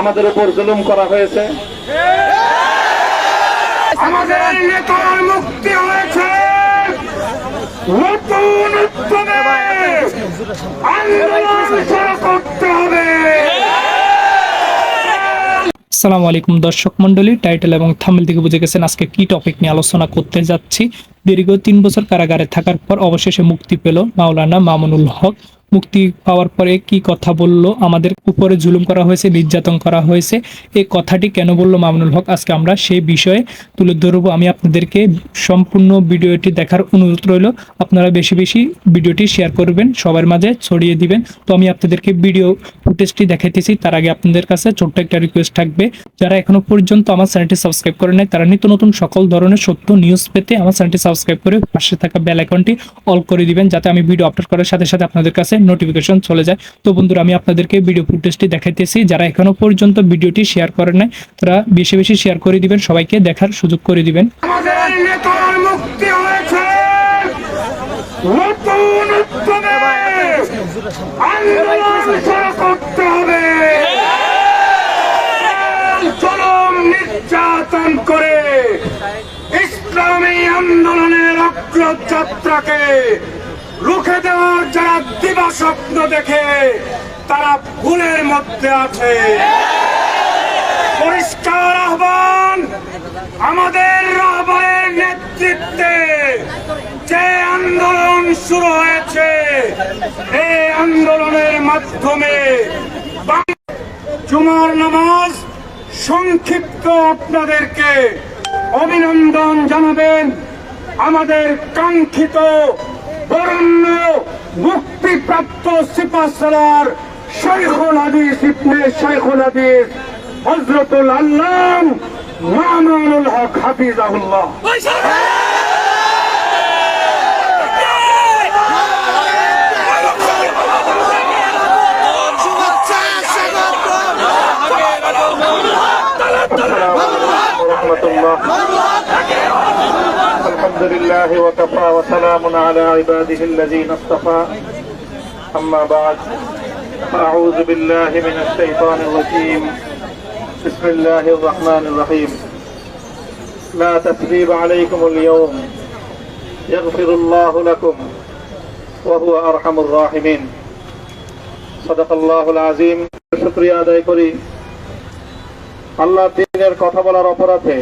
আমাদের উপর জুলুম করা হয়েছে। আমাদের নেতার মুক্তি হয়েছে, নতুন উদ্যমে আন্দোলন শুরু করতে হবে। আসসালামু আলাইকুম দর্শক মন্ডলী, টাইটেল এবং থাম্বনেল থেকে বুঝে গেছেন আজকে কি টপিক নিয়ে আলোচনা করতে যাচ্ছি। দীর্ঘ 3 বছর কারাগারে থাকার পর অবশেষে মুক্তি পেল মাওলানা মামুনুল হক। মুক্তি পাওয়ার পরে কি কথা বলল, আমাদের উপরে জুলুম করা হয়েছে, নির্যাতন করা হয়েছে, এই কথাটি কেন বলল মামুনুল হক, আজকে আমরা সেই বিষয়ে তুলে ধরবো। আমি আপনাদেরকে সম্পূর্ণ ভিডিওটি দেখার অনুরোধ রইল। আপনারা বেশি বেশি ভিডিওটি শেয়ার করবেন, সবার মাঝে ছড়িয়ে দিবেন। তো আমি আপনাদেরকে ভিডিও ফুটেজটি দেখাইতেছি, তার আগে আপনাদের কাছে ছোট্ট একটা রিকোয়েস্ট থাকবে, যারা এখনো পর্যন্ত আমার চ্যানেলটি সাবস্ক্রাইব করে নাই তারা নিত্য নতুন সকল ধরনের সত্য নিউজ পেতে আমার চ্যানেলটি সাবস্ক্রাইব করে পাশে থাকা বেল আইকনটি অল করে দিবেন, যাতে আমি ভিডিও আপলোড করার সাথে সাথে আপনাদের কাছে নোটিফিকেশন চলে যায়। তো বন্ধুরা, আমি আপনাদেরকে ভিডিও ফুটেজটি দেখাইতেছি, যারা এখনো পর্যন্ত ভিডিওটি শেয়ার করেন নাই তারা বেশি বেশি শেয়ার করে দিবেন, সবাইকে দেখার সুযোগ করে দিবেন। আমাদের নেতার মুক্তি হয়েছে, নতুন উদ্যমে আন্দোলন শুরু করতে হবে। জুলুম নির্যাতন করে ইসলামী আন্দোলনের অগ্রযাত্রাকে রুখে দেওয়ার যারা দিবা স্বপ্ন দেখে তারা ভুলের মধ্যে আছে। পরিষ্কার আহ্বান, আমাদের রাহবরের নেতৃত্বে যে আন্দোলন শুরু হয়েছে, এই আন্দোলনের মাধ্যমে জুমার নামাজ সংক্ষিপ্ত আপনাদেরকে অভিনন্দন জানাবেন। আমাদের কাঙ্ক্ষিত বরেণ্য মুক্তিপ্রাপ্ত সিপাহসালার শাইখুল হাদিস ইবনে শাইখুল হাদিস হযরতুল আল্লাম মামুনুল হক হাফিজাহুল্লাহ। الحمد لله وكفى وسلام على عباده الذين اصطفى أما بعد أعوذ بالله من الشيطان الرجيم بسم الله الرحمن الرحيم لا تثريب عليكم اليوم يغفر الله لكم وهو أرحم الراحمين صدق الله العظيم। শুকরিয়া আদায় করি আল্লাহর দ্বীনের কথা বলার অপরাধে,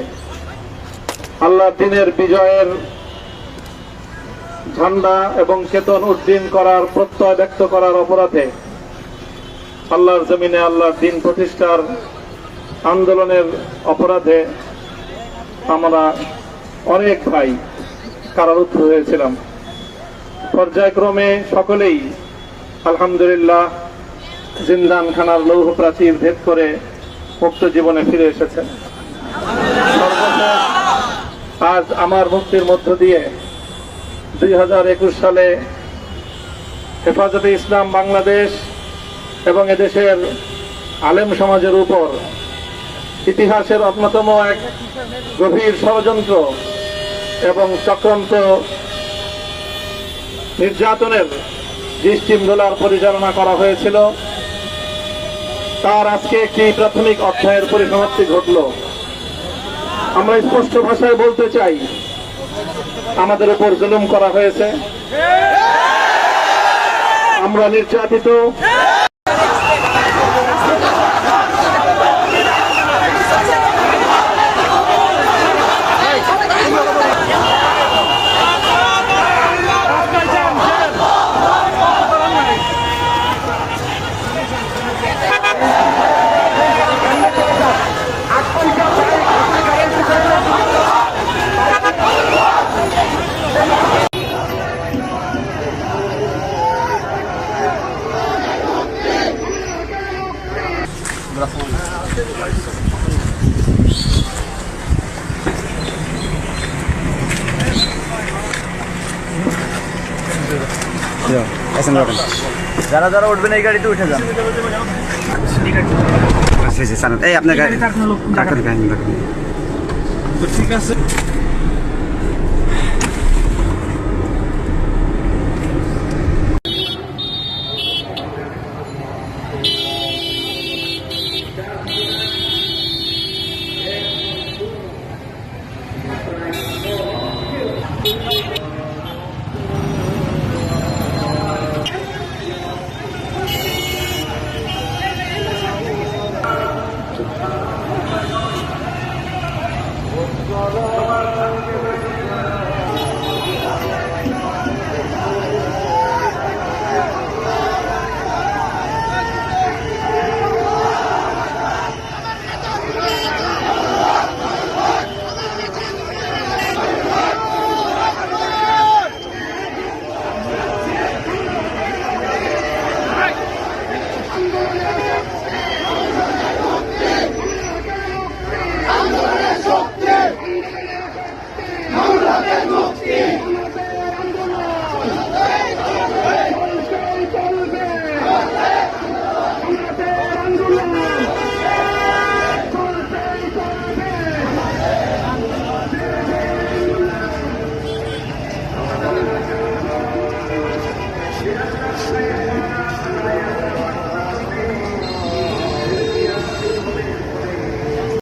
আল্লাহর দ্বীনের বিজয়ের ঝান্ডা এবং চেতন উড্ডীন করার প্রত্যয় ব্যক্ত করার অপরাধে, আল্লাহর জমিনে আল্লাহর দ্বীন প্রতিষ্ঠার আন্দোলনের অপরাধে আমরা অনেক ভাই কারারুদ্ধ হয়েছিলাম। পর্যায়ক্রমে সকলেই আলহামদুলিল্লাহ জিন্দানখানার লৌহ প্রাচীর ভেদ করে মুক্ত জীবনে ফিরে এসেছেন। আজ আমার মুক্তির মধ্য দিয়ে 2021 সালে হেফাজতে ইসলাম বাংলাদেশ এবং এদেশের আলেম সমাজের উপর ইতিহাসের অন্যতম এক গভীর ষড়যন্ত্র এবং চক্রান্ত নির্যাতনের যে স্টিমরোলার পরিচালনা করা হয়েছিল, তার আজকে একটি প্রাথমিক অধ্যায়ের পরিসমাপ্তি ঘটল। আমরা স্পষ্ট ভাষায় বলতে চাই, আমাদের উপর জুলুম করা হয়েছে, আমরা নির্যাতিত। যারা যারা উঠবেন এই গাড়িতে উঠে যান। এই আপনার গাড়ি ঠিক আছে।